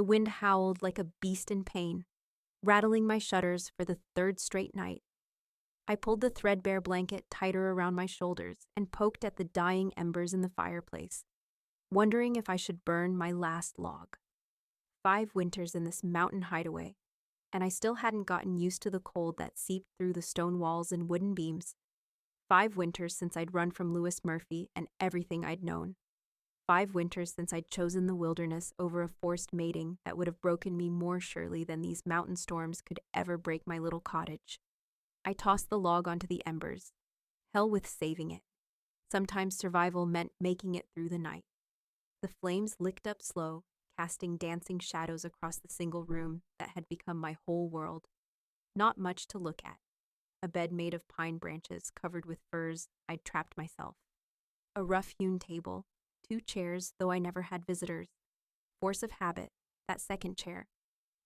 The wind howled like a beast in pain, rattling my shutters for the third straight night. I pulled the threadbare blanket tighter around my shoulders and poked at the dying embers in the fireplace, wondering if I should burn my last log. 5 winters in this mountain hideaway, and I still hadn't gotten used to the cold that seeped through the stone walls and wooden beams. 5 winters since I'd run from Lewis Murphy and everything I'd known. 5 winters since I'd chosen the wilderness over a forced mating that would have broken me more surely than these mountain storms could ever break my little cottage. I tossed the log onto the embers. Hell with saving it. Sometimes survival meant making it through the night. The flames licked up slow, casting dancing shadows across the single room that had become my whole world. Not much to look at. A bed made of pine branches covered with furs I'd trapped myself. A rough-hewn table, 2 chairs, though I never had visitors. Force of habit, that second chair.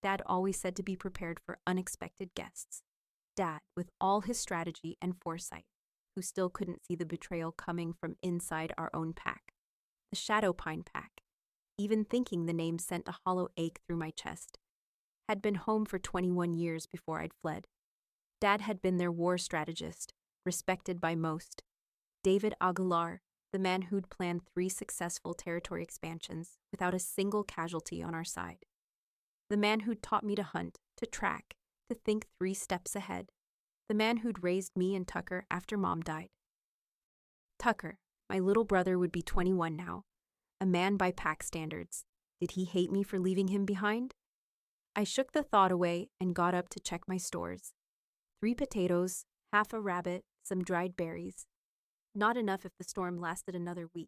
Dad always said to be prepared for unexpected guests. Dad, with all his strategy and foresight, who still couldn't see the betrayal coming from inside our own pack. The Shadow Pine Pack. Even thinking the name sent a hollow ache through my chest. Had been home for 21 years before I'd fled. Dad had been their war strategist, respected by most. David Aguilar, the man who'd planned 3 successful territory expansions without a single casualty on our side. The man who'd taught me to hunt, to track, to think 3 steps ahead. The man who'd raised me and Tucker after Mom died. Tucker, my little brother, would be 21 now. A man by pack standards. Did he hate me for leaving him behind? I shook the thought away and got up to check my stores. 3 potatoes, half a rabbit, some dried berries. Not enough if the storm lasted another week.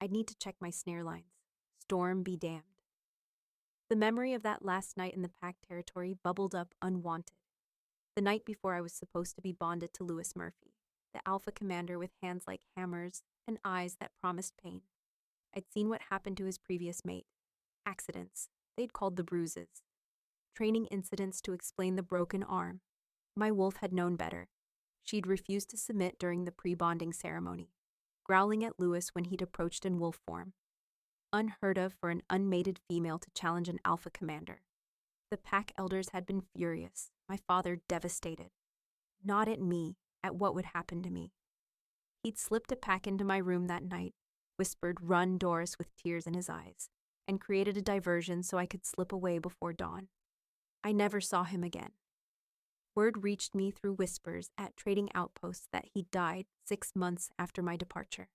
I'd need to check my snare lines. Storm be damned. The memory of that last night in the pack territory bubbled up unwanted. The night before I was supposed to be bonded to Lewis Murphy, the alpha commander with hands like hammers and eyes that promised pain. I'd seen what happened to his previous mate. Accidents. They'd called the bruises. Training incidents to explain the broken arm. My wolf had known better. She'd refused to submit during the pre-bonding ceremony, growling at Lewis when he'd approached in wolf form. Unheard of for an unmated female to challenge an alpha commander. The pack elders had been furious, my father devastated. Not at me, at what would happen to me. He'd slipped a pack into my room that night, whispered "Run, Doris" with tears in his eyes, and created a diversion so I could slip away before dawn. I never saw him again. Word reached me through whispers at trading outposts that he died 6 months after my departure.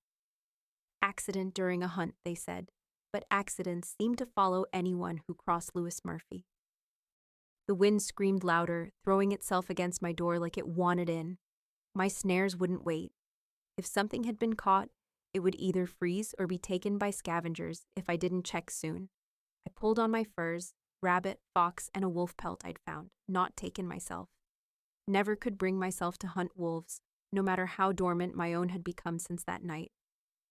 Accident during a hunt, they said, but accidents seemed to follow anyone who crossed Lewis Murphy. The wind screamed louder, throwing itself against my door like it wanted in. My snares wouldn't wait. If something had been caught, it would either freeze or be taken by scavengers if I didn't check soon. I pulled on my furs, rabbit, fox, and a wolf pelt I'd found, not taken myself. Never could bring myself to hunt wolves, no matter how dormant my own had become since that night.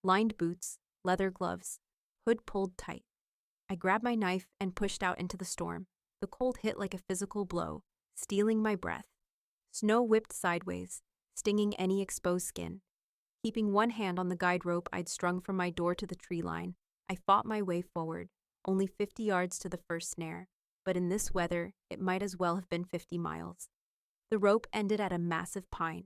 Lined boots, leather gloves, hood pulled tight. I grabbed my knife and pushed out into the storm. The cold hit like a physical blow, stealing my breath. Snow whipped sideways, stinging any exposed skin. Keeping one hand on the guide rope I'd strung from my door to the tree line, I fought my way forward, only 50 yards to the first snare, but in this weather, it might as well have been 50 miles. The rope ended at a massive pine.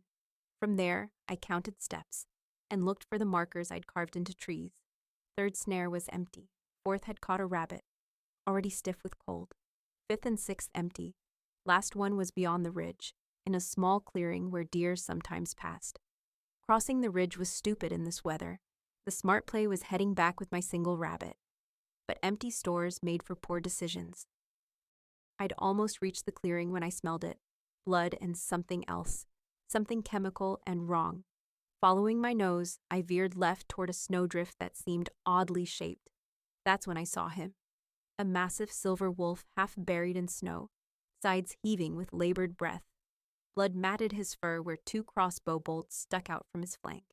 From there, I counted steps and looked for the markers I'd carved into trees. 3rd snare was empty. 4th had caught a rabbit, already stiff with cold. 5th and 6th empty. Last one was beyond the ridge, in a small clearing where deer sometimes passed. Crossing the ridge was stupid in this weather. The smart play was heading back with my single rabbit. But empty stores made for poor decisions. I'd almost reached the clearing when I smelled it. Blood and something else. Something chemical and wrong. Following my nose, I veered left toward a snowdrift that seemed oddly shaped. That's when I saw him. A massive silver wolf half buried in snow, sides heaving with labored breath. Blood matted his fur where 2 crossbow bolts stuck out from his flank.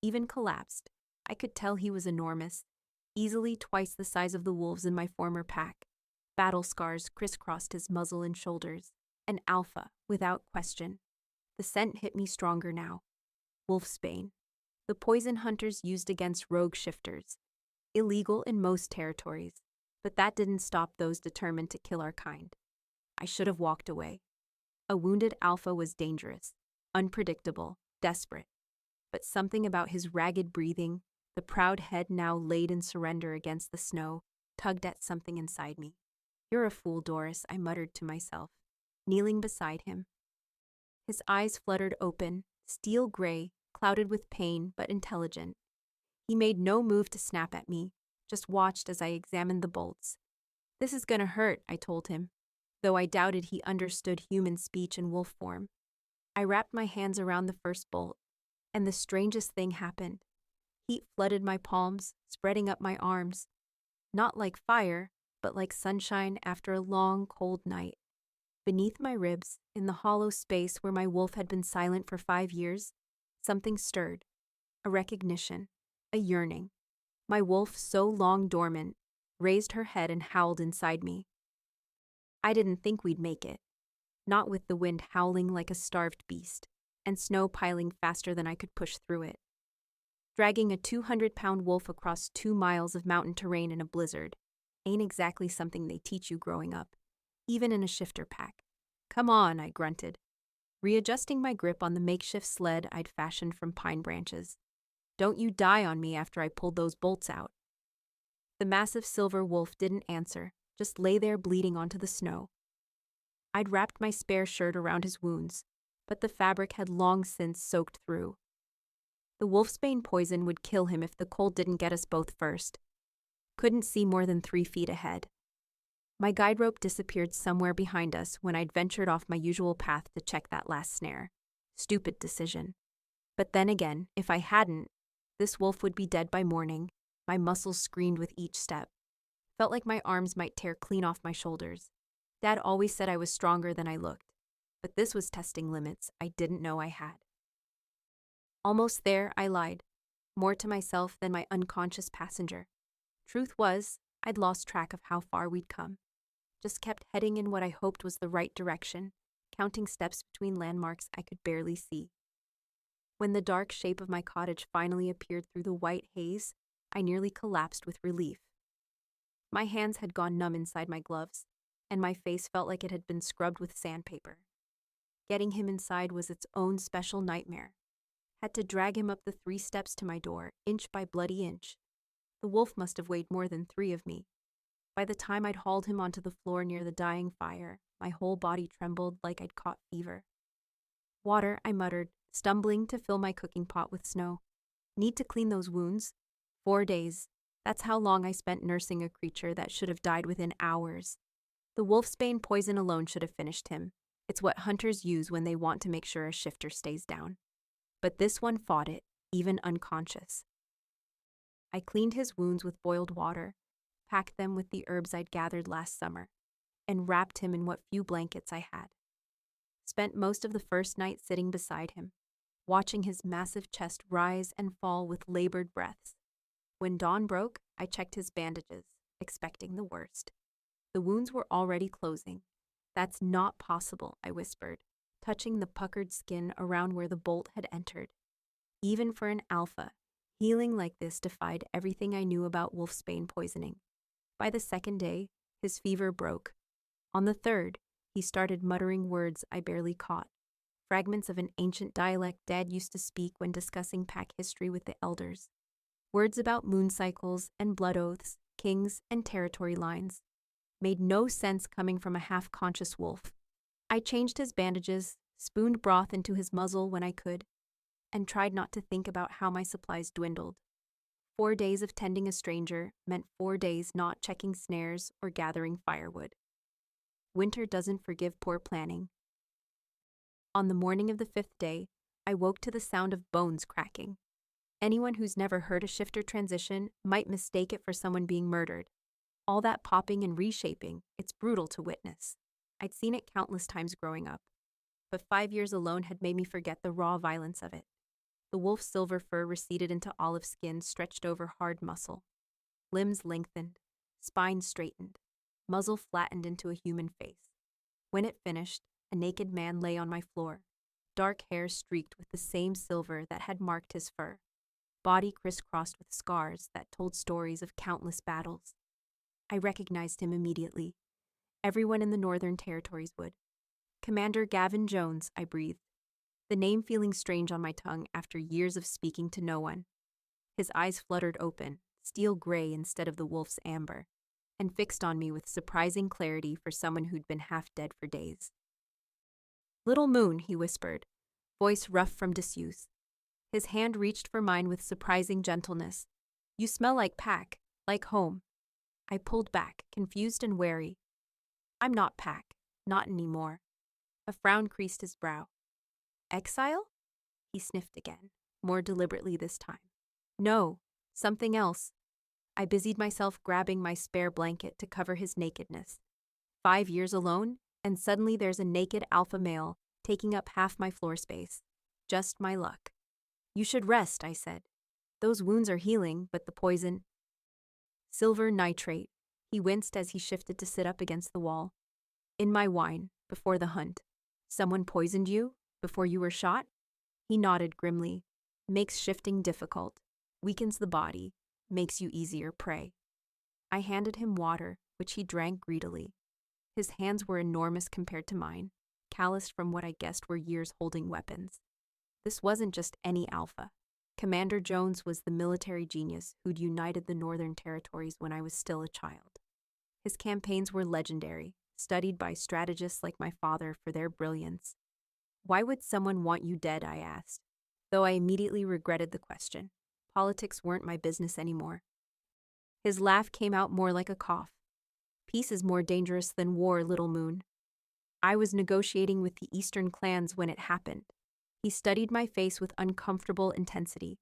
Even collapsed. I could tell he was enormous, easily twice the size of the wolves in my former pack. Battle scars crisscrossed his muzzle and shoulders. An alpha, without question. The scent hit me stronger now. Wolfsbane. The poison hunters used against rogue shifters. Illegal in most territories, But that didn't stop those determined to kill our kind. I should have walked away. A wounded alpha was dangerous, unpredictable, desperate. But something about his ragged breathing, the proud head now laid in surrender against the snow, tugged at something inside me. "You're a fool, Doris," I muttered to myself, kneeling beside him. His eyes fluttered open, steel gray, clouded with pain, but intelligent. He made no move to snap at me, just watched as I examined the bolts. "This is gonna hurt," I told him, though I doubted he understood human speech in wolf form. I wrapped my hands around the first bolt, and the strangest thing happened. Heat flooded my palms, spreading up my arms. Not like fire, but like sunshine after a long, cold night. Beneath my ribs, in the hollow space where my wolf had been silent for 5 years, something stirred. A recognition, a yearning. My wolf, so long dormant, raised her head and howled inside me. I didn't think we'd make it. Not with the wind howling like a starved beast, and snow piling faster than I could push through it. Dragging a 200-pound wolf across 2 miles of mountain terrain in a blizzard ain't exactly something they teach you growing up, even in a shifter pack. "Come on," I grunted, readjusting my grip on the makeshift sled I'd fashioned from pine branches. "Don't you die on me after I pulled those bolts out." The massive silver wolf didn't answer, just lay there bleeding onto the snow. I'd wrapped my spare shirt around his wounds, but the fabric had long since soaked through. The wolfsbane poison would kill him if the cold didn't get us both first. Couldn't see more than 3 feet ahead. My guide rope disappeared somewhere behind us when I'd ventured off my usual path to check that last snare. Stupid decision. But then again, if I hadn't, this wolf would be dead by morning. My muscles screamed with each step. Felt like my arms might tear clean off my shoulders. Dad always said I was stronger than I looked, but this was testing limits I didn't know I had. Almost there, I lied, more to myself than my unconscious passenger. Truth was, I'd lost track of how far we'd come. Just kept heading in what I hoped was the right direction, counting steps between landmarks I could barely see. When the dark shape of my cottage finally appeared through the white haze, I nearly collapsed with relief. My hands had gone numb inside my gloves, and my face felt like it had been scrubbed with sandpaper. Getting him inside was its own special nightmare. Had to drag him up the 3 steps to my door, inch by bloody inch. The wolf must have weighed more than 3 of me. By the time I'd hauled him onto the floor near the dying fire, my whole body trembled like I'd caught fever. "Water," I muttered, stumbling to fill my cooking pot with snow. "Need to clean those wounds." 4 days. That's how long I spent nursing a creature that should have died within hours. The wolfsbane poison alone should have finished him. It's what hunters use when they want to make sure a shifter stays down. But this one fought it, even unconscious. I cleaned his wounds with boiled water, packed them with the herbs I'd gathered last summer, and wrapped him in what few blankets I had. Spent most of the first night sitting beside him, watching his massive chest rise and fall with labored breaths. When dawn broke, I checked his bandages, expecting the worst. The wounds were already closing. "That's not possible," I whispered, touching the puckered skin around where the bolt had entered. Even for an alpha, healing like this defied everything I knew about wolfsbane poisoning. By the 2nd day, his fever broke. On the 3rd, he started muttering words I barely caught, fragments of an ancient dialect Dad used to speak when discussing pack history with the elders. Words about moon cycles and blood oaths, kings and territory lines. Made no sense coming from a half-conscious wolf. I changed his bandages, spooned broth into his muzzle when I could, and tried not to think about how my supplies dwindled. 4 days of tending a stranger meant 4 days not checking snares or gathering firewood. Winter doesn't forgive poor planning. On the morning of the 5th day, I woke to the sound of bones cracking. Anyone who's never heard a shifter transition might mistake it for someone being murdered. All that popping and reshaping, it's brutal to witness. I'd seen it countless times growing up, but 5 years alone had made me forget the raw violence of it. The wolf's silver fur receded into olive skin stretched over hard muscle. Limbs lengthened, spine straightened, muzzle flattened into a human face. When it finished, a naked man lay on my floor, dark hair streaked with the same silver that had marked his fur, body crisscrossed with scars that told stories of countless battles. I recognized him immediately. Everyone in the Northern Territories would. Commander Gavin Jones, I breathed, the name feeling strange on my tongue after years of speaking to no one. His eyes fluttered open, steel gray instead of the wolf's amber, and fixed on me with surprising clarity for someone who'd been half dead for days. "Little Moon," he whispered, voice rough from disuse. His hand reached for mine with surprising gentleness. "You smell like Pack, like home." I pulled back, confused and wary. "I'm not Pack, not anymore." A frown creased his brow. "Exile?" He sniffed again, more deliberately this time. "No, something else." I busied myself grabbing my spare blanket to cover his nakedness. 5 years alone, and suddenly there's a naked alpha male taking up half my floor space. Just my luck. "You should rest," I said. "Those wounds are healing, but the poison—" "Silver nitrate." He winced as he shifted to sit up against the wall. "In my wine, before the hunt. Someone poisoned you? Before you were shot?" He nodded grimly. "Makes shifting difficult. Weakens the body. Makes you easier prey." I handed him water, which he drank greedily. His hands were enormous compared to mine, calloused from what I guessed were years holding weapons. This wasn't just any alpha. Commander Jones was the military genius who'd united the Northern Territories when I was still a child. His campaigns were legendary, studied by strategists like my father for their brilliance. "Why would someone want you dead?" I asked, though I immediately regretted the question. Politics weren't my business anymore. His laugh came out more like a cough. "Peace is more dangerous than war, Little Moon. I was negotiating with the Eastern clans when it happened." He studied my face with uncomfortable intensity.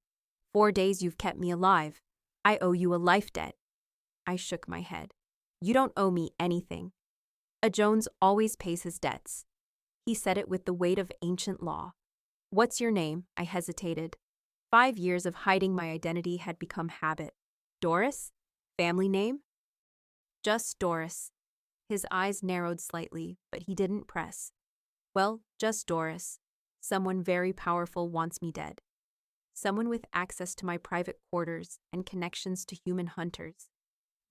4 days you've kept me alive. I owe you a life debt." I shook my head. "You don't owe me anything. A Jones always pays his debts." He said it with the weight of ancient law. "What's your name?" I hesitated. 5 years of hiding my identity had become habit. "Doris? Family name?" "Just Doris." His eyes narrowed slightly, but he didn't press. "Well, just Doris. Someone very powerful wants me dead. Someone with access to my private quarters and connections to human hunters.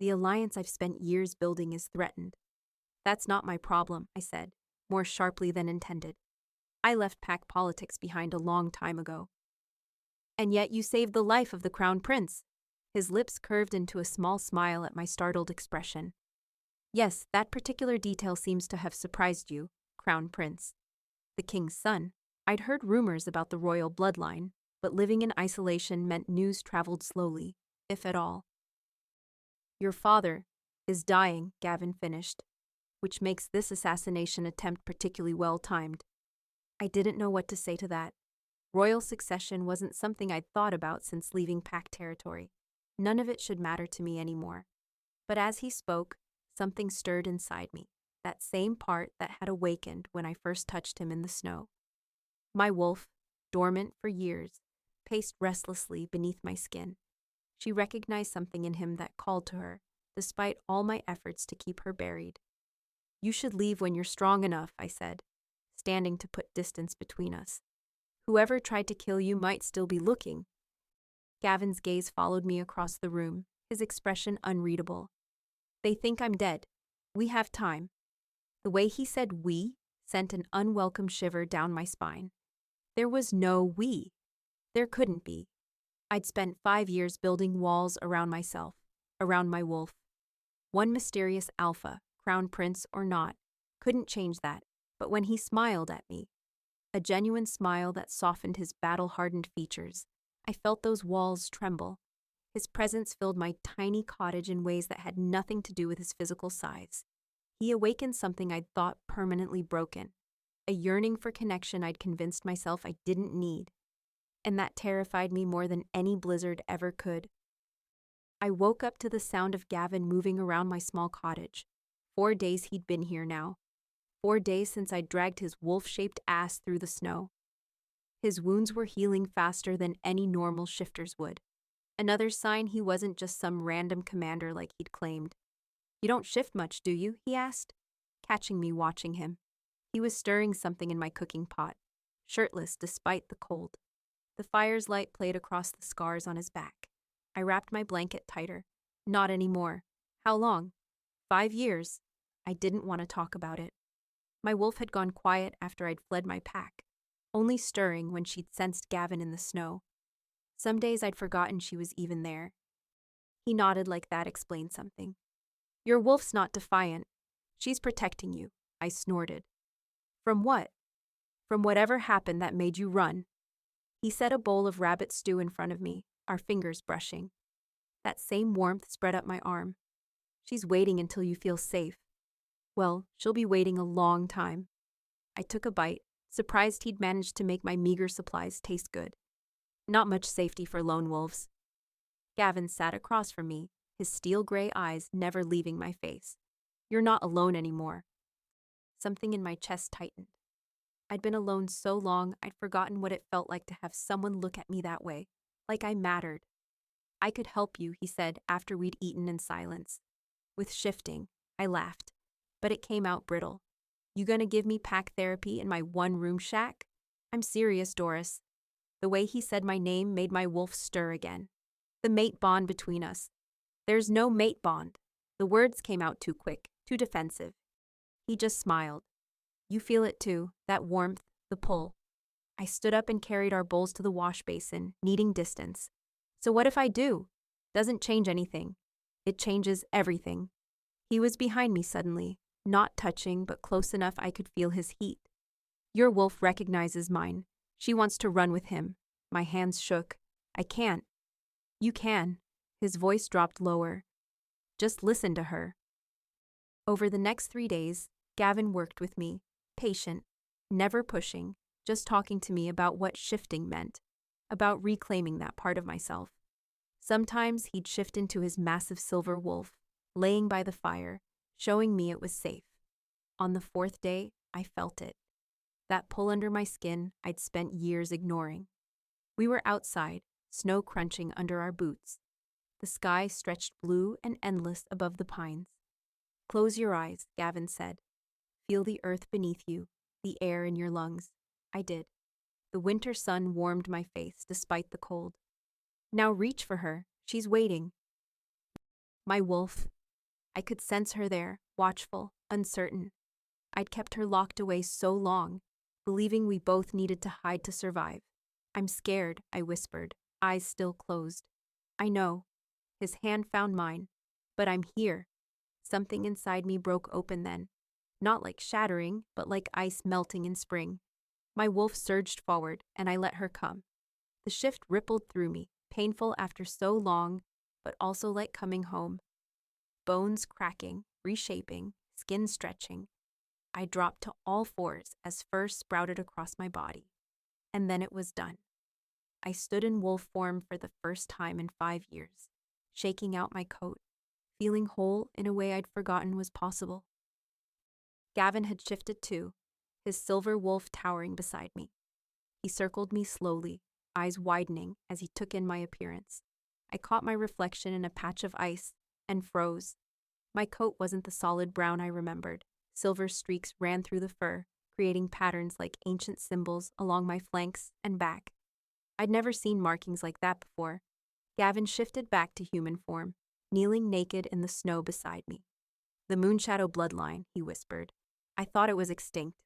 The alliance I've spent years building is threatened." "That's not my problem," I said, more sharply than intended. "I left Pack politics behind a long time ago." "And yet you saved the life of the Crown Prince." His lips curved into a small smile at my startled expression. "Yes, that particular detail seems to have surprised you, Crown Prince. The king's son. I'd heard rumors about the royal bloodline, but living in isolation meant news traveled slowly, if at all." "Your father is dying," Gavin finished, "which makes this assassination attempt particularly well-timed." I didn't know what to say to that. Royal succession wasn't something I'd thought about since leaving Pack territory. None of it should matter to me anymore. But as he spoke, something stirred inside me, that same part that had awakened when I first touched him in the snow. My wolf, dormant for years, paced restlessly beneath my skin. She recognized something in him that called to her, despite all my efforts to keep her buried. "You should leave when you're strong enough," I said, standing to put distance between us. "Whoever tried to kill you might still be looking." Gavin's gaze followed me across the room, his expression unreadable. "They think I'm dead. We have time." The way he said "we" sent an unwelcome shiver down my spine. There was no "we." There couldn't be. I'd spent 5 years building walls around myself, around my wolf. One mysterious alpha, crown prince or not, couldn't change that, but when he smiled at me, a genuine smile that softened his battle-hardened features, I felt those walls tremble. His presence filled my tiny cottage in ways that had nothing to do with his physical size. He awakened something I'd thought permanently broken, a yearning for connection I'd convinced myself I didn't need. And that terrified me more than any blizzard ever could. I woke up to the sound of Gavin moving around my small cottage. 4 days he'd been here now. 4 days since I'd dragged his wolf-shaped ass through the snow. His wounds were healing faster than any normal shifters would. Another sign he wasn't just some random commander like he'd claimed. "You don't shift much, do you?" he asked, catching me watching him. He was stirring something in my cooking pot, shirtless despite the cold. The fire's light played across the scars on his back. I wrapped my blanket tighter. "Not anymore." "How long?" 5 years. I didn't want to talk about it. My wolf had gone quiet after I'd fled my pack, only stirring when she'd sensed Gavin in the snow. Some days I'd forgotten she was even there. He nodded like that explained something. Your wolf's not defiant. She's protecting you, I snorted. From what? From whatever happened that made you run. He set a bowl of rabbit stew in front of me, our fingers brushing. That same warmth spread up my arm. She's waiting until you feel safe. Well, she'll be waiting a long time. I took a bite, surprised he'd managed to make my meager supplies taste good. Not much safety for lone wolves. Gavin sat across from me, his steel-gray eyes never leaving my face. You're not alone anymore. Something in my chest tightened. I'd been alone so long I'd forgotten what it felt like to have someone look at me that way, like I mattered. I could help you, he said after we'd eaten in silence. With shifting, I laughed, but it came out brittle. You gonna give me pack therapy in my one-room shack? I'm serious, Doris. The way he said my name made my wolf stir again. The mate bond between us. There's no mate bond. The words came out too quick, too defensive. He just smiled. You feel it too, that warmth, the pull. I stood up and carried our bowls to the wash basin, needing distance. So what if I do? Doesn't change anything. It changes everything. He was behind me suddenly, not touching but close enough I could feel his heat. Your wolf recognizes mine. She wants to run with him. My hands shook. I can't. You can. His voice dropped lower. Just listen to her. Over the next 3 days, Gavin worked with me, patient, never pushing, just talking to me about what shifting meant, about reclaiming that part of myself. Sometimes he'd shift into his massive silver wolf, laying by the fire, showing me it was safe. On the 4th day, I felt it. That pull under my skin I'd spent years ignoring. We were outside, snow crunching under our boots. The sky stretched blue and endless above the pines. Close your eyes, Gavin said. Feel the earth beneath you, the air in your lungs. I did. The winter sun warmed my face despite the cold. Now reach for her. She's waiting. My wolf. I could sense her there, watchful, uncertain. I'd kept her locked away so long, believing we both needed to hide to survive. I'm scared, I whispered, eyes still closed. I know. His hand found mine. But I'm here. Something inside me broke open then. Not like shattering, but like ice melting in spring. My wolf surged forward, and I let her come. The shift rippled through me, painful after so long, but also like coming home. Bones cracking, reshaping, skin stretching. I dropped to all fours as fur sprouted across my body. And then it was done. I stood in wolf form for the first time in 5 years, shaking out my coat, feeling whole in a way I'd forgotten was possible. Gavin had shifted too, his silver wolf towering beside me. He circled me slowly, eyes widening as he took in my appearance. I caught my reflection in a patch of ice and froze. My coat wasn't the solid brown I remembered. Silver streaks ran through the fur, creating patterns like ancient symbols along my flanks and back. I'd never seen markings like that before. Gavin shifted back to human form, kneeling naked in the snow beside me. The Moonshadow bloodline, he whispered. I thought it was extinct.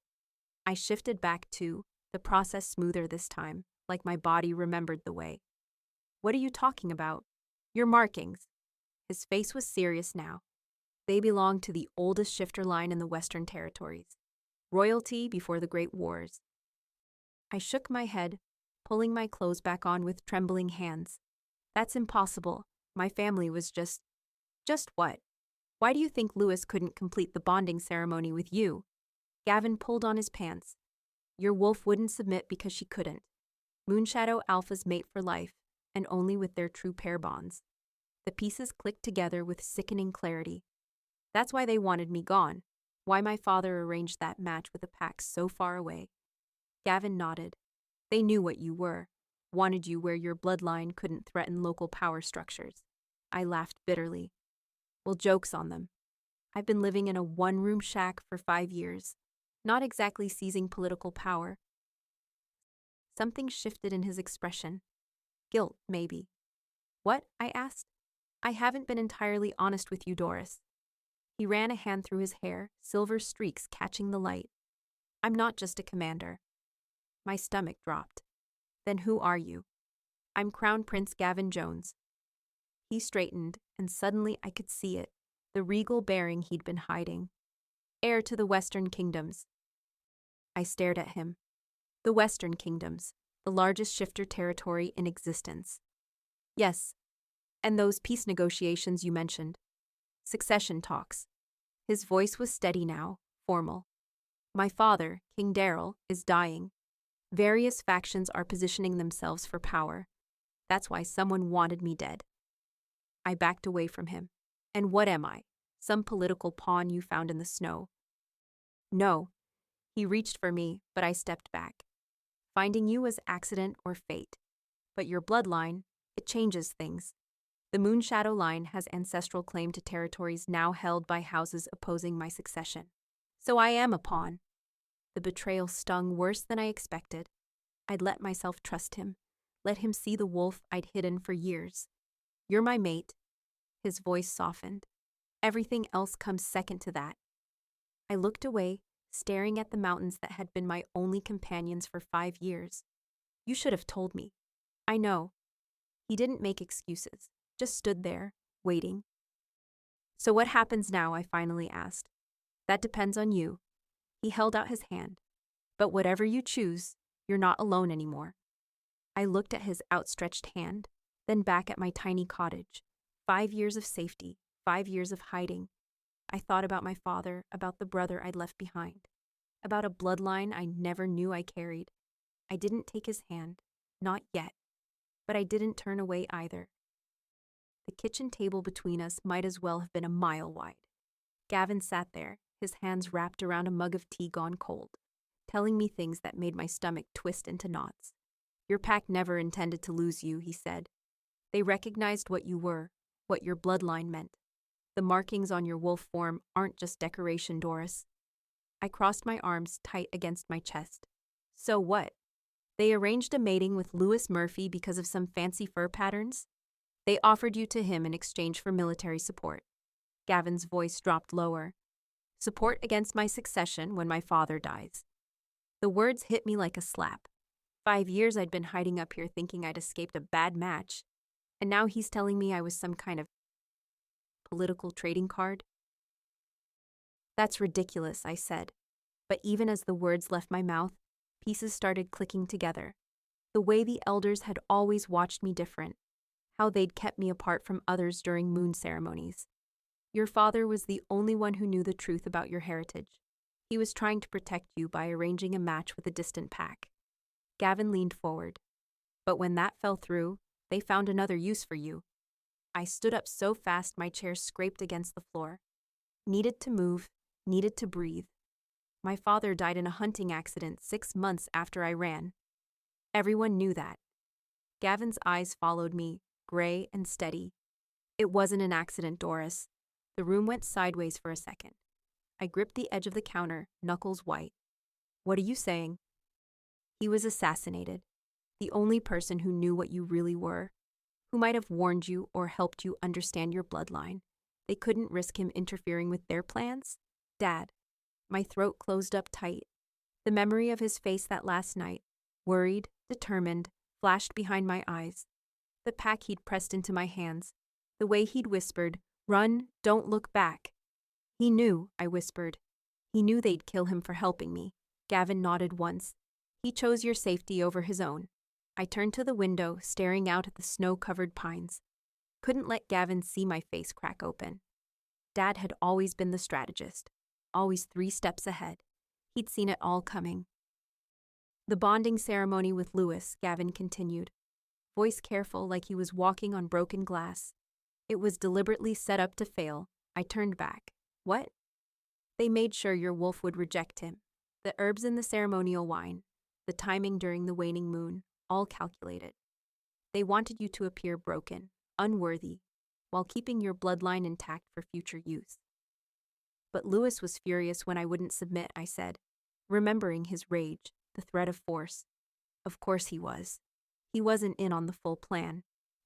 I shifted back too, the process smoother this time, like my body remembered the way. What are you talking about? Your markings. His face was serious now. They belonged to the oldest shifter line in the Western Territories. Royalty before the Great Wars. I shook my head, pulling my clothes back on with trembling hands. That's impossible. My family was just what? Why do you think Lewis couldn't complete the bonding ceremony with you? Gavin pulled on his pants. Your wolf wouldn't submit because she couldn't. Moonshadow alphas mate for life, and only with their true pair bonds. The pieces clicked together with sickening clarity. That's why they wanted me gone, why my father arranged that match with a pack so far away. Gavin nodded. They knew what you were, wanted you where your bloodline couldn't threaten local power structures. I laughed bitterly. Well, joke's on them. I've been living in a one-room shack for 5 years, not exactly seizing political power. Something shifted in his expression. Guilt, maybe. What? I asked. I haven't been entirely honest with you, Doris. He ran a hand through his hair, silver streaks catching the light. I'm not just a commander. My stomach dropped. Then who are you? I'm Crown Prince Gavin Jones. He straightened, and suddenly I could see it, the regal bearing he'd been hiding. Heir to the Western Kingdoms. I stared at him. The Western Kingdoms, the largest shifter territory in existence. Yes, and those peace negotiations you mentioned. Succession talks. His voice was steady now, formal. My father, King Daryl, is dying. Various factions are positioning themselves for power. That's why someone wanted me dead. I backed away from him. And what am I? Some political pawn you found in the snow? No. He reached for me, but I stepped back. Finding you was accident or fate. But your bloodline, it changes things. The Moonshadow line has ancestral claim to territories now held by houses opposing my succession. So I am a pawn. The betrayal stung worse than I expected. I'd let myself trust him, let him see the wolf I'd hidden for years. You're my mate. His voice softened. Everything else comes second to that. I looked away, staring at the mountains that had been my only companions for 5 years. You should have told me. I know. He didn't make excuses, just stood there, waiting. So what happens now? I finally asked. That depends on you. He held out his hand. But whatever you choose, you're not alone anymore. I looked at his outstretched hand, then back at my tiny cottage. 5 years of safety, 5 years of hiding. I thought about my father, about the brother I'd left behind, about a bloodline I never knew I carried. I didn't take his hand, not yet, but I didn't turn away either. The kitchen table between us might as well have been a mile wide. Gavin sat there, his hands wrapped around a mug of tea gone cold, telling me things that made my stomach twist into knots. Your pack never intended to lose you, he said. They recognized what you were, what your bloodline meant. The markings on your wolf form aren't just decoration, Doris. I crossed my arms tight against my chest. So what? They arranged a mating with Lewis Murphy because of some fancy fur patterns? They offered you to him in exchange for military support. Gavin's voice dropped lower. Support against my succession when my father dies. The words hit me like a slap. 5 years I'd been hiding up here thinking I'd escaped a bad match, and now he's telling me I was some kind of political trading card? That's ridiculous, I said. But even as the words left my mouth, pieces started clicking together. The way the elders had always watched me different, how they'd kept me apart from others during moon ceremonies. Your father was the only one who knew the truth about your heritage. He was trying to protect you by arranging a match with a distant pack. Gavin leaned forward. But when that fell through, they found another use for you. I stood up so fast my chair scraped against the floor. Needed to move, needed to breathe. My father died in a hunting accident 6 months after I ran. Everyone knew that. Gavin's eyes followed me, gray and steady. It wasn't an accident, Doris. The room went sideways for a second. I gripped the edge of the counter, knuckles white. What are you saying? He was assassinated. The only person who knew what you really were, who might have warned you or helped you understand your bloodline. They couldn't risk him interfering with their plans? Dad. My throat closed up tight. The memory of his face that last night, worried, determined, flashed behind my eyes. The pack he'd pressed into my hands. The way he'd whispered, "Run, don't look back." He knew, I whispered. He knew they'd kill him for helping me. Gavin nodded once. He chose your safety over his own. I turned to the window, staring out at the snow-covered pines. Couldn't let Gavin see my face crack open. Dad had always been the strategist, always 3 steps ahead. He'd seen it all coming. The bonding ceremony with Lewis, Gavin continued, voice careful like he was walking on broken glass. It was deliberately set up to fail. I turned back. What? They made sure your wolf would reject him. The herbs in the ceremonial wine, the timing during the waning moon, all calculated. They wanted you to appear broken, unworthy, while keeping your bloodline intact for future use. But Lewis was furious when I wouldn't submit, I said, remembering his rage, the threat of force. Of course he was. He wasn't in on the full plan.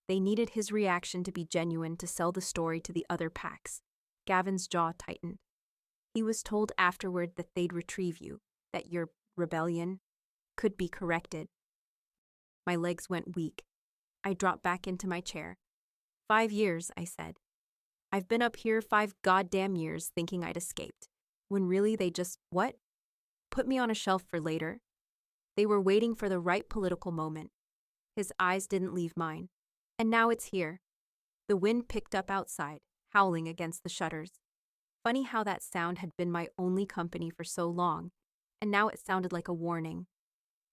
They needed his reaction to be genuine to sell the story to the other packs. Gavin's jaw tightened. He was told afterward that they'd retrieve you, that your rebellion could be corrected. My legs went weak. I dropped back into my chair. 5 years, I said. I've been up here 5 goddamn years thinking I'd escaped, when really they just, what? Put me on a shelf for later. They were waiting for the right political moment. His eyes didn't leave mine. And now it's here. The wind picked up outside, howling against the shutters. Funny how that sound had been my only company for so long, and now it sounded like a warning.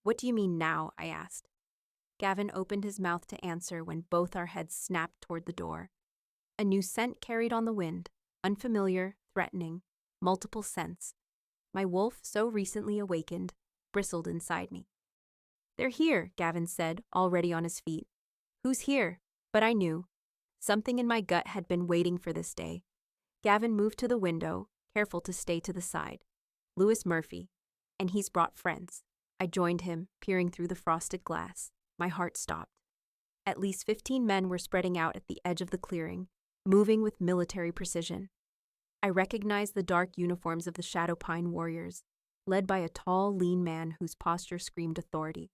What do you mean now? I asked. Gavin opened his mouth to answer when both our heads snapped toward the door. A new scent carried on the wind, unfamiliar, threatening, multiple scents. My wolf, so recently awakened, bristled inside me. They're here, Gavin said, already on his feet. Who's here? But I knew. Something in my gut had been waiting for this day. Gavin moved to the window, careful to stay to the side. Lewis Murphy. And he's brought friends. I joined him, peering through the frosted glass. My heart stopped. At least 15 men were spreading out at the edge of the clearing, moving with military precision. I recognized the dark uniforms of the Shadow Pine warriors, led by a tall, lean man whose posture screamed authority.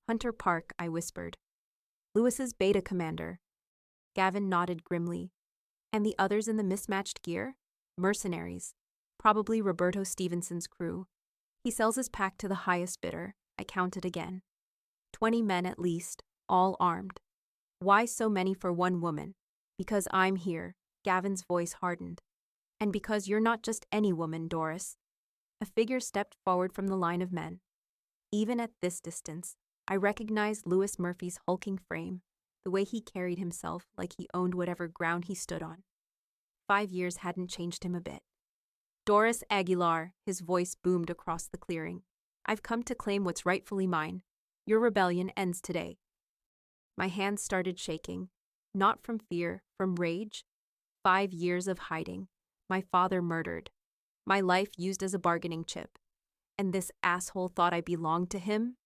Hunter Park, I whispered. Lewis's beta commander. Gavin nodded grimly. And the others in the mismatched gear? Mercenaries. Probably Roberto Stevenson's crew. He sells his pack to the highest bidder. I counted again. 20 men at least, all armed. Why so many for one woman? Because I'm here. Gavin's voice hardened. And because you're not just any woman, Doris. A figure stepped forward from the line of men. Even at this distance, I recognized Lewis Murphy's hulking frame, the way he carried himself like he owned whatever ground he stood on. 5 years hadn't changed him a bit. Doris Aguilar, his voice boomed across the clearing. I've come to claim what's rightfully mine. Your rebellion ends today. My hands started shaking, not from fear, from rage. 5 years of hiding. My father murdered. My life used as a bargaining chip. And this asshole thought I belonged to him?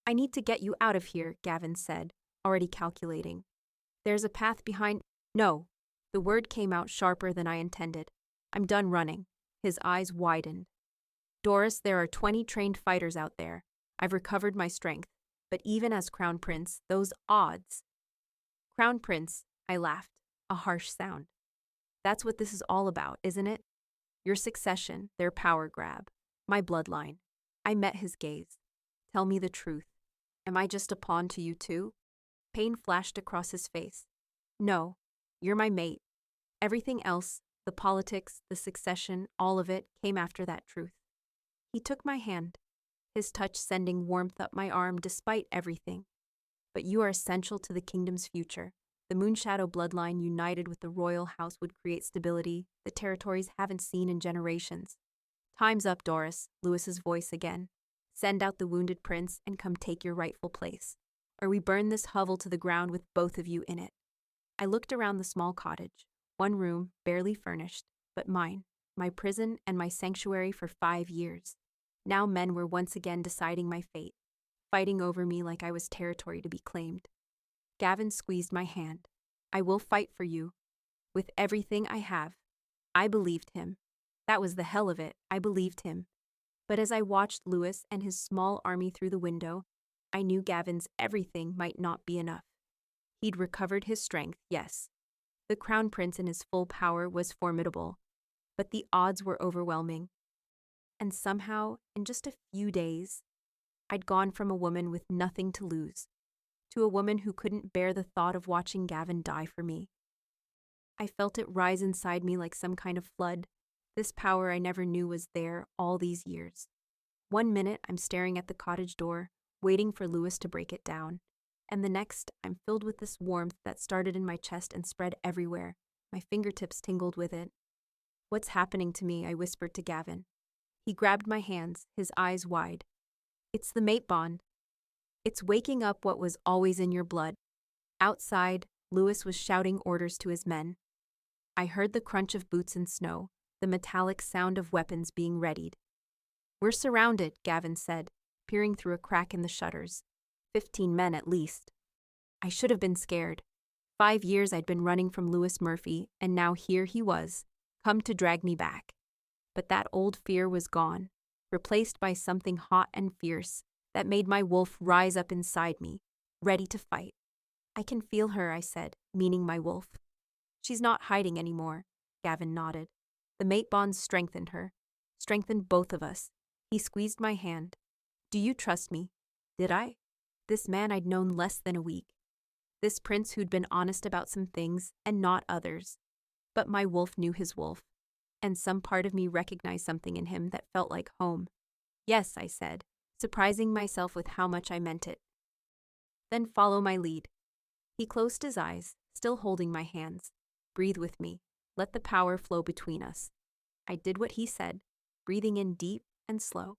I need to get you out of here, Gavin said, already calculating. There's a path behind— No. The word came out sharper than I intended. I'm done running. His eyes widened. Doris, there are 20 trained fighters out there. I've recovered my strength. But even as Crown Prince, those odds— Crown Prince, I laughed, a harsh sound. That's what this is all about, isn't it? Your succession, their power grab, my bloodline. I met his gaze. Tell me the truth. Am I just a pawn to you too? Pain flashed across his face. No, you're my mate. Everything else, the politics, the succession, all of it came after that truth. He took my hand, his touch sending warmth up my arm despite everything. But you are essential to the kingdom's future. The Moonshadow bloodline united with the royal house would create stability the territories haven't seen in generations. Time's up, Doris, Lewis's voice again. Send out the wounded prince and come take your rightful place, or we burn this hovel to the ground with both of you in it. I looked around the small cottage, one room, barely furnished, but mine, my prison and my sanctuary for 5 years. Now men were once again deciding my fate, fighting over me like I was territory to be claimed. Gavin squeezed my hand. I will fight for you. With everything I have. I believed him. That was the hell of it. I believed him. But as I watched Lewis and his small army through the window, I knew Gavin's everything might not be enough. He'd recovered his strength, yes. The Crown Prince in his full power was formidable, but the odds were overwhelming. And somehow, in just a few days, I'd gone from a woman with nothing to lose to a woman who couldn't bear the thought of watching Gavin die for me. I felt it rise inside me like some kind of flood, this power I never knew was there all these years. 1 minute, I'm staring at the cottage door, waiting for Lewis to break it down, and the next, I'm filled with this warmth that started in my chest and spread everywhere. My fingertips tingled with it. What's happening to me? I whispered to Gavin. He grabbed my hands, his eyes wide. It's the mate bond. It's waking up what was always in your blood. Outside, Lewis was shouting orders to his men. I heard the crunch of boots in snow, the metallic sound of weapons being readied. We're surrounded, Gavin said, peering through a crack in the shutters. 15 men at least. I should have been scared. 5 years I'd been running from Lewis Murphy, and now here he was, come to drag me back. But that old fear was gone, replaced by something hot and fierce that made my wolf rise up inside me, ready to fight. I can feel her, I said, meaning my wolf. She's not hiding anymore, Gavin nodded. The mate bond strengthened her, strengthened both of us. He squeezed my hand. Do you trust me? Did I? This man I'd known less than a week. This prince who'd been honest about some things and not others. But my wolf knew his wolf, and some part of me recognized something in him that felt like home. Yes, I said, surprising myself with how much I meant it. Then follow my lead. He closed his eyes, still holding my hands. Breathe with me. Let the power flow between us. I did what he said, breathing in deep and slow.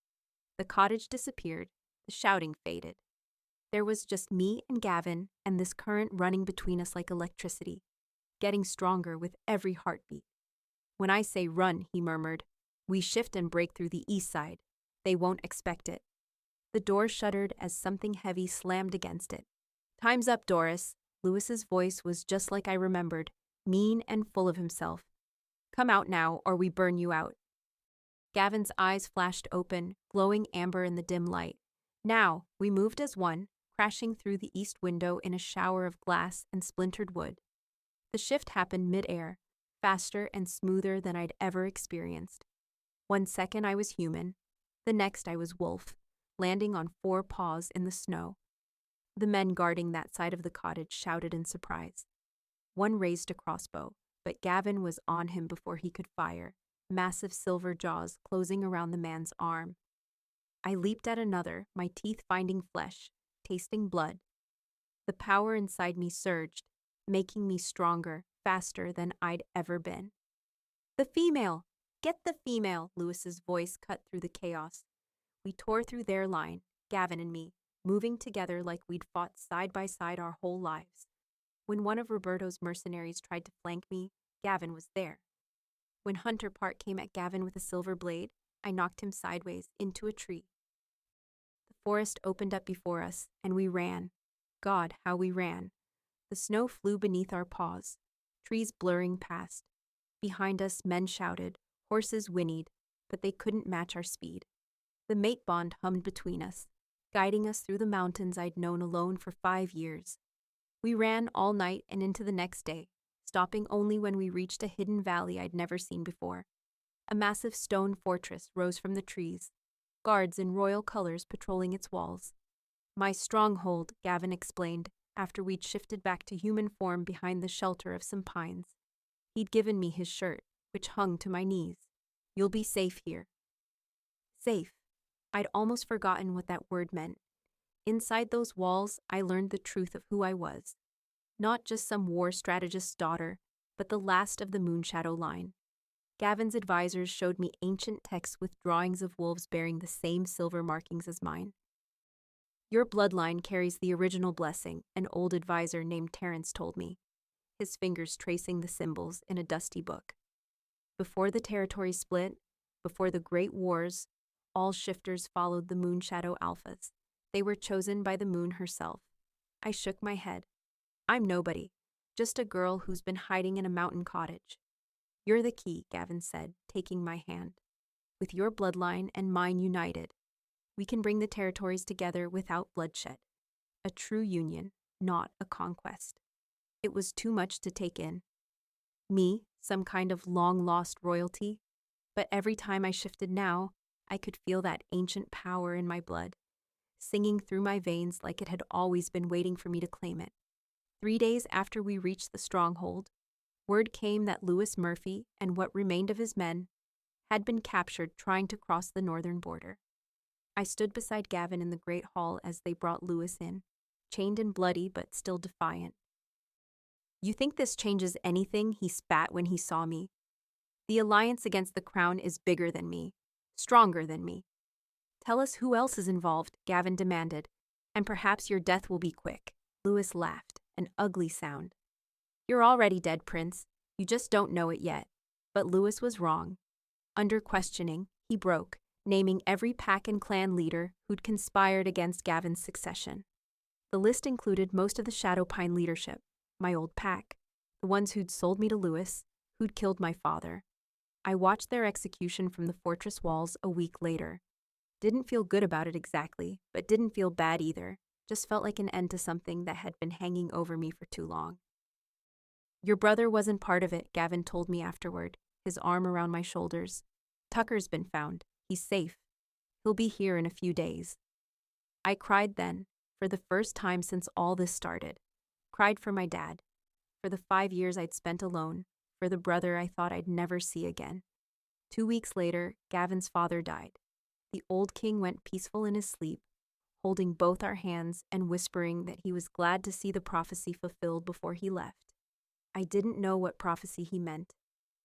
The cottage disappeared. The shouting faded. There was just me and Gavin and this current running between us like electricity, getting stronger with every heartbeat. When I say run, he murmured, we shift and break through the east side. They won't expect it. The door shuddered as something heavy slammed against it. Time's up, Doris. Lewis's voice was just like I remembered, mean and full of himself. Come out now, or we burn you out. Gavin's eyes flashed open, glowing amber in the dim light. Now, we moved as one, crashing through the east window in a shower of glass and splintered wood. The shift happened mid-air, faster and smoother than I'd ever experienced. 1 second I was human, the next I was wolf, landing on 4 paws in the snow. The men guarding that side of the cottage shouted in surprise. One raised a crossbow, but Gavin was on him before he could fire, massive silver jaws closing around the man's arm. I leaped at another, my teeth finding flesh, tasting blood. The power inside me surged, making me stronger, faster than I'd ever been. The female! Get the female! Lewis's voice cut through the chaos. We tore through their line, Gavin and me, moving together like we'd fought side by side our whole lives. When one of Roberto's mercenaries tried to flank me, Gavin was there. When Hunter Park came at Gavin with a silver blade, I knocked him sideways into a tree. The forest opened up before us, and we ran. God, how we ran. The snow flew beneath our paws, trees blurring past. Behind us, men shouted, horses whinnied, but they couldn't match our speed. The mate bond hummed between us, guiding us through the mountains I'd known alone for 5 years. We ran all night and into the next day, stopping only when we reached a hidden valley I'd never seen before. A massive stone fortress rose from the trees, guards in royal colors patrolling its walls. My stronghold, Gavin explained, after we'd shifted back to human form behind the shelter of some pines. He'd given me his shirt, which hung to my knees. You'll be safe here. Safe. I'd almost forgotten what that word meant. Inside those walls, I learned the truth of who I was. Not just some war strategist's daughter, but the last of the Moonshadow line. Gavin's advisors showed me ancient texts with drawings of wolves bearing the same silver markings as mine. Your bloodline carries the original blessing, an old advisor named Terrence told me, his fingers tracing the symbols in a dusty book. Before the territory split, before the Great Wars, all shifters followed the Moonshadow Alphas. They were chosen by the moon herself. I shook my head. I'm nobody, just a girl who's been hiding in a mountain cottage. You're the key, Gavin said, taking my hand. With your bloodline and mine united, we can bring the territories together without bloodshed. A true union, not a conquest. It was too much to take in. Me, some kind of long-lost royalty, but every time I shifted now, I could feel that ancient power in my blood, singing through my veins like it had always been waiting for me to claim it. 3 days after we reached the stronghold, word came that Lewis Murphy and what remained of his men had been captured trying to cross the northern border. I stood beside Gavin in the great hall as they brought Lewis in, chained and bloody but still defiant. You think this changes anything? He spat when he saw me. The alliance against the crown is bigger than me, stronger than me. Tell us who else is involved, Gavin demanded, and perhaps your death will be quick. Lewis laughed, an ugly sound. You're already dead, Prince. You just don't know it yet. But Lewis was wrong. Under questioning, he broke, naming every pack and clan leader who'd conspired against Gavin's succession. The list included most of the Shadowpine leadership, my old pack, the ones who'd sold me to Lewis, who'd killed my father. I watched their execution from the fortress walls a week later. Didn't feel good about it exactly, but didn't feel bad either. Just felt like an end to something that had been hanging over me for too long. Your brother wasn't part of it, Gavin told me afterward, his arm around my shoulders. Tucker's been found. He's safe. He'll be here in a few days. I cried then, for the first time since all this started. Cried for my dad, for the 5 years I'd spent alone, for the brother I thought I'd never see again. 2 weeks later, Gavin's father died. The old king went peaceful in his sleep, holding both our hands and whispering that he was glad to see the prophecy fulfilled before he left. I didn't know what prophecy he meant,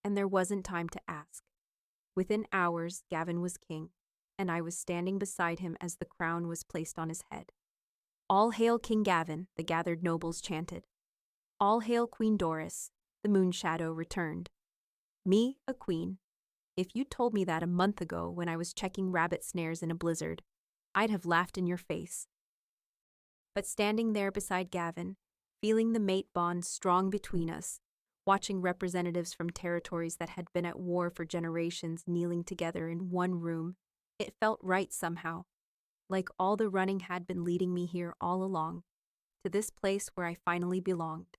and there wasn't time to ask. Within hours, Gavin was king, and I was standing beside him as the crown was placed on his head. All hail King Gavin, the gathered nobles chanted. All hail Queen Doris, the moon shadow returned. Me, a queen. If you told me that a month ago when I was checking rabbit snares in a blizzard, I'd have laughed in your face. But standing there beside Gavin, feeling the mate bond strong between us, watching representatives from territories that had been at war for generations kneeling together in one room, it felt right somehow, like all the running had been leading me here all along, to this place where I finally belonged.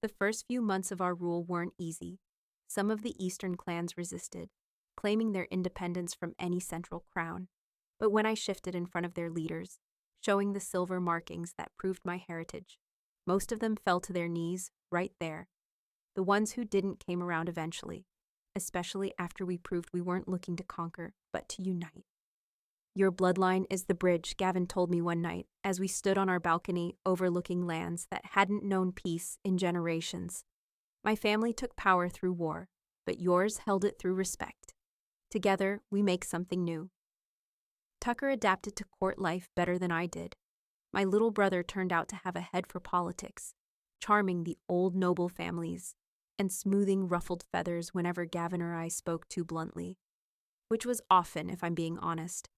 The first few months of our rule weren't easy. Some of the eastern clans resisted, claiming their independence from any central crown. But when I shifted in front of their leaders, showing the silver markings that proved my heritage, most of them fell to their knees right there. The ones who didn't came around eventually, especially after we proved we weren't looking to conquer, but to unite. Your bloodline is the bridge, Gavin told me one night as we stood on our balcony overlooking lands that hadn't known peace in generations. My family took power through war, but yours held it through respect. Together, we make something new. Tucker adapted to court life better than I did. My little brother turned out to have a head for politics, charming the old noble families and smoothing ruffled feathers whenever Gavin or I spoke too bluntly. Which was often, if I'm being honest.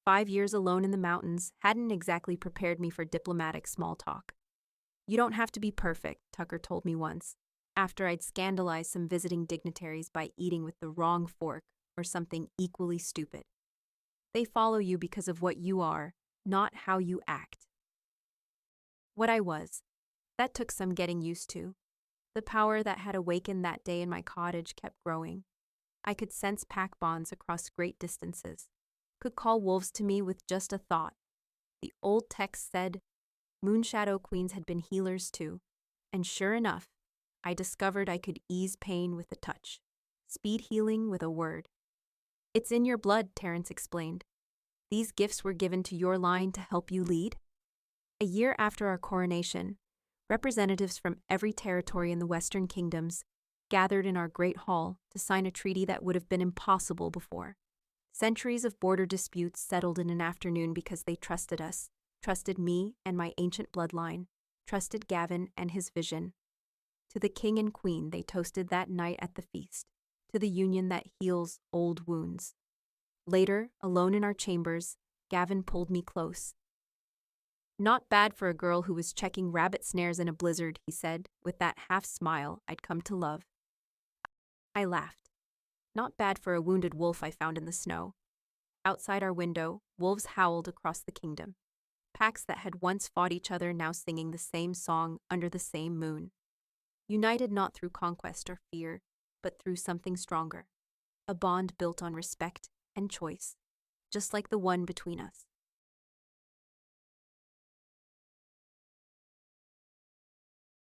5 years alone in the mountains hadn't exactly prepared me for diplomatic small talk. You don't have to be perfect, Tucker told me once, after I'd scandalized some visiting dignitaries by eating with the wrong fork or something equally stupid. They follow you because of what you are, not how you act. What I was. That took some getting used to. The power that had awakened that day in my cottage kept growing. I could sense pack bonds across great distances, could call wolves to me with just a thought. The old text said, Moonshadow Queens had been healers too, and sure enough, I discovered I could ease pain with a touch, speed healing with a word. It's in your blood, Terrence explained. These gifts were given to your line to help you lead. A year after our coronation, representatives from every territory in the Western Kingdoms gathered in our Great Hall to sign a treaty that would have been impossible before. Centuries of border disputes settled in an afternoon because they trusted us, trusted me and my ancient bloodline, trusted Gavin and his vision. To the king and queen they toasted that night at the feast, to the union that heals old wounds. Later, alone in our chambers, Gavin pulled me close. Not bad for a girl who was checking rabbit snares in a blizzard, he said, with that half-smile I'd come to love. I laughed. Not bad for a wounded wolf I found in the snow. Outside our window, wolves howled across the kingdom. Packs that had once fought each other now singing the same song under the same moon. United not through conquest or fear, but through something stronger. A bond built on respect and choice, just like the one between us.